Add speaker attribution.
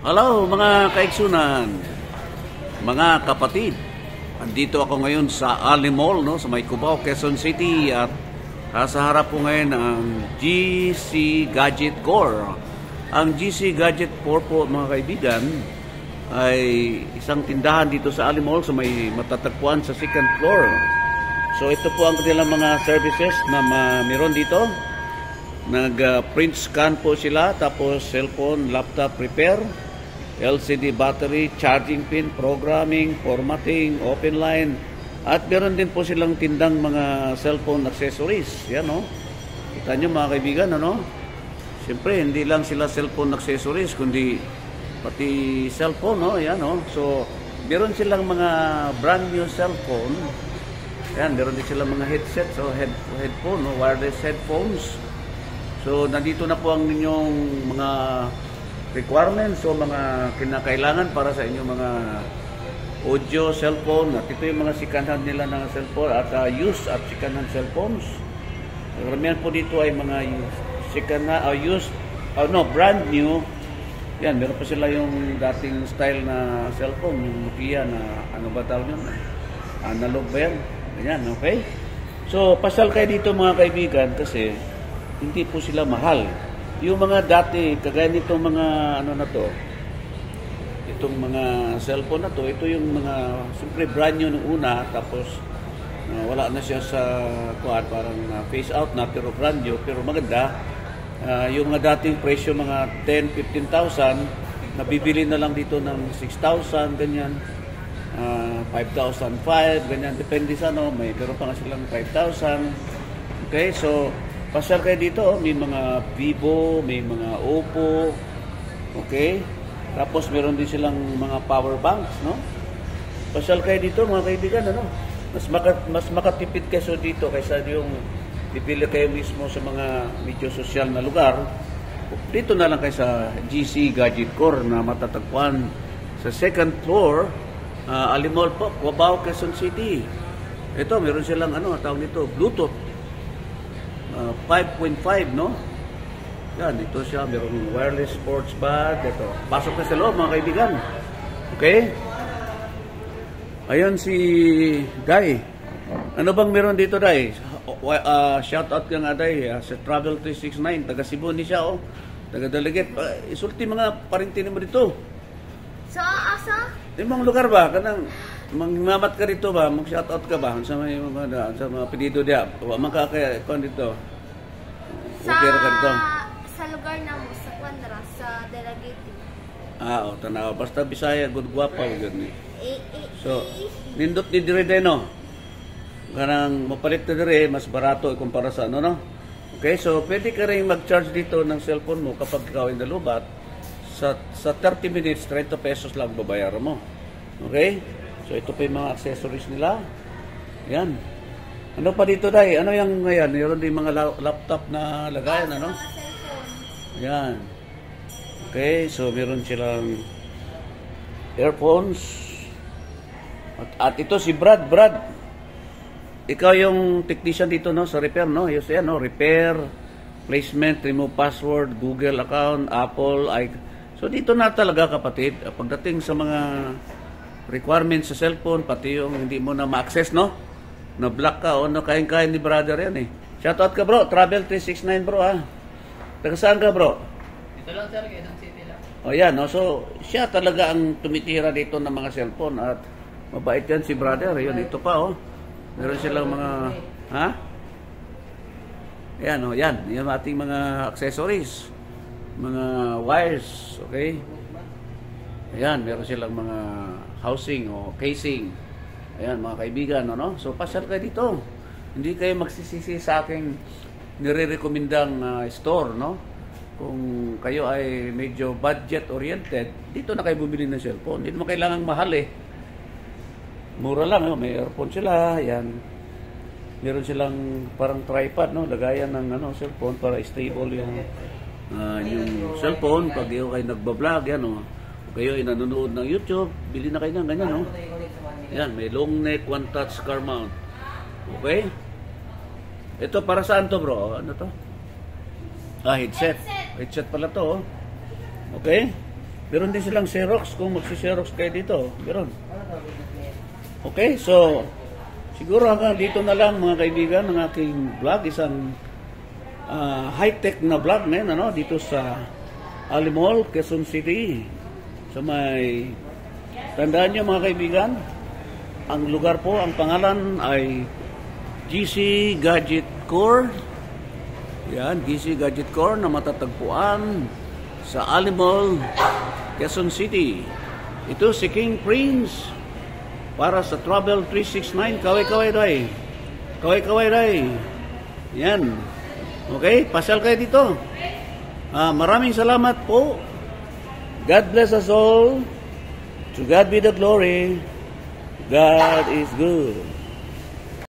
Speaker 1: Hello mga kaigsunan, mga kapatid. Andito ako ngayon sa Ali Mall, no, sa may Cubao, Quezon City, at sa harap ko ngayon ang GC Gadget Core. Ang GC Gadget Core po, mga kaibigan, ay isang tindahan dito sa Ali Mall sa may matatagpuan sa second floor. So ito po ang kanilang mga services na meron dito. Nag-print scan po sila, tapos cellphone, laptop repair, LCD battery, charging pin, programming, formatting, open line, at meron din po silang tindang mga cellphone accessories. Yan, no? Kita nyo mga kaibigan, ano? Siyempre, hindi lang sila cellphone accessories, kundi pati cellphone, no? Yan, no? So, meron silang mga brand new cellphone. Yan, meron din silang mga headset, so headphone, no? Wireless headphones. So, nandito na po ang inyong mga requirements o mga kinakailangan para sa inyong mga audio, cellphone, at ito yung mga second-hand nila ng cellphone at used at second-hand cellphones. Karamihan po dito ay mga second-hand, used, brand new. Yan, meron pa sila yung dating style na cellphone, yung Nokia na, ano ba tawag yun? Analog ba yan? Ganyan, okay? So, pasal kayo dito mga kaibigan kasi hindi po sila mahal. Yung mga dati, kagaya nitong mga ano na to, itong mga cellphone na to, ito yung mga, siyempre brand new nung una, tapos wala na siya sa kuwan, parang face out na, pero brand new, pero maganda. Yung mga dating presyo, mga 10,000, 15,000, nabibili na lang dito ng 6,000, ganyan, 5,005, ganyan, depende sa ano, may pero pa nga silang 5,000. Okay, so pasal kayo dito, may mga Vivo, may mga Oppo, okay? Tapos meron din silang mga power banks, no? Pasal kayo dito, mga kaibigan, ano? Mas makatipid kayo dito kaysa yung pipili kayo mismo sa mga medyo sosyal na lugar. Dito na lang kayo sa GC Gadget Core na matatagpuan sa second floor, Ali Mall po, Cubao, Quezon City. Ito, meron silang ano, tawag nito, Bluetooth. 5.5, no? Yan, dito siya, mayroong wireless sports bag. Ito, pasok na sa loob mga kaibigan. Okay? Ayun si Day. Ano bang meron dito, Day? Shout out ka nga, Day, sa Travel 369, taga Cebu ni siya, oh. Taga Delegate. Isulti mga parintin mo dito.
Speaker 2: So, asa?
Speaker 1: Yung lugar ba? Kanang mangmamat ka rito ba? Mag-shout out ka ba? Sa mga pedido diya. Magkakaya ko dito.
Speaker 2: Sa,
Speaker 1: okay, ka dito.
Speaker 2: Sa lugar na mo, sa Quandra, sa Delegate.
Speaker 1: O, tanaw. Basta Bisaya, good guwapa. So, nindot ni dire din, no? Kanang mapalit na dire, mas barato ikumpara sa ano, no? Okay, so pwede ka rin mag-charge dito ng cellphone mo kapag ikaw ay nalubat. Sa 30 minutes, 30 pesos lang babayaran mo. Okay? So, ito pa yung mga accessories nila. Yan. Ano pa dito, Day? Ano yung ngayon? Meron din mga laptop na lagayan, ano? Yan. Okay, so meron silang earphones. At ito si Brad. Brad, ikaw yung technician dito, no? Sa repair, no? Yes, yan, no? Repair, placement, remove password, Google account, Apple, So, dito na talaga, kapatid. Pagdating sa mga requirements sa cellphone, pati yung hindi mo na ma-access, no? Na-block ka, o kain-kain ni brother yan, eh. Shoutout ka, bro. Travel 369, bro, ha? Taga saan ka, bro?
Speaker 3: Dito lang, sir. Quezon City lang.
Speaker 1: O, yan, no? So, siya talaga ang tumitira dito ng mga cellphone. At mabait yan si brother. Yun, ito pa, oh. Meron silang mga, ha? Yan, oh, yan. Yung ating mga accessories. Mga wires, okay? Ayan, meron silang mga housing o casing. Ayan, mga kaibigan, ano? So, pasyal kayo dito. Hindi kayo magsisisi sa aking nire-recommendang store, no? Kung kayo ay medyo budget-oriented, dito na kayo bumili ng cellphone. Hindi naman kailangang mahal, eh. Mura lang, no? May earphone sila, ayan. Meron silang parang tripod, no? Lagayan ng cellphone para stable yung cellphone. Pag kayo nagbablog, yan, no? Kayo ay nanonood ng YouTube, bili na kayo ng ganyan, no? Yan, may long neck, one touch car mount. Okay? Ito, para saan to, bro? Ano to? Headset. Headset pala to, oh. Okay? Meron din silang Xerox kung magsi-Xerox kayo dito. Meron. Okay, so siguro hanggang dito na lang mga kaibigan ng aking vlog. Isang high-tech na vlog ngayon dito sa Alimol, Quezon City. So may tandaan nyo mga kaibigan, ang lugar po, ang pangalan ay GC Gadget Core. Yan, GC Gadget Core na matatagpuan sa Alimol, Quezon City. Ito si King Prince para sa Travel 369. Kaway-kaway ray. Kaway-kaway ray. Yan. Okay, pasyal kayo dito. Maraming salamat po. God bless us all. To God be the glory. God is good.